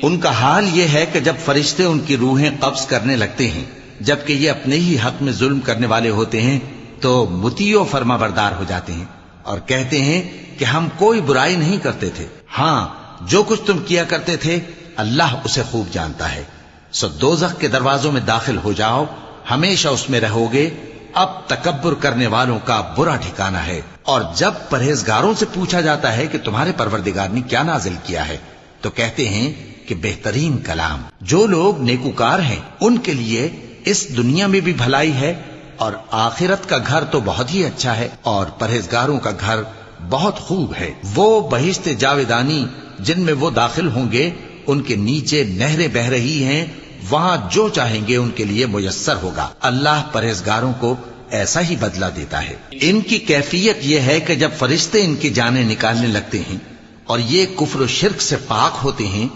ان کا حال یہ ہے کہ جب فرشتے ان کی روحیں قبض کرنے لگتے ہیں جبکہ یہ اپنے ہی حق میں ظلم کرنے والے ہوتے ہیں تو مطیع و فرما بردار ہو جاتے ہیں اور کہتے ہیں کہ ہم کوئی برائی نہیں کرتے تھے، ہاں جو کچھ تم کیا کرتے تھے اللہ اسے خوب جانتا ہے۔ سو دوزخ کے دروازوں میں داخل ہو جاؤ، ہمیشہ اس میں رہو گے، اب تکبر کرنے والوں کا برا ٹھکانہ ہے۔ اور جب پرہیزگاروں سے پوچھا جاتا ہے کہ تمہارے پروردگار نے کیا نازل کیا ہے تو کہتے ہیں کہ بہترین کلام۔ جو لوگ نیکوکار ہیں ان کے لیے اس دنیا میں بھی بھلائی ہے اور آخرت کا گھر تو بہت ہی اچھا ہے، اور پرہیزگاروں کا گھر بہت خوب ہے۔ وہ بہشت جاویدانی جن میں وہ داخل ہوں گے، ان کے نیچے نہریں بہہ رہی ہیں، وہاں جو چاہیں گے ان کے لیے میسر ہوگا۔ اللہ پرہیزگاروں کو ایسا ہی بدلہ دیتا ہے۔ ان کی کیفیت یہ ہے کہ جب فرشتے ان کی جانیں نکالنے لگتے ہیں اور یہ کفر و شرک سے پاک ہوتے ہیں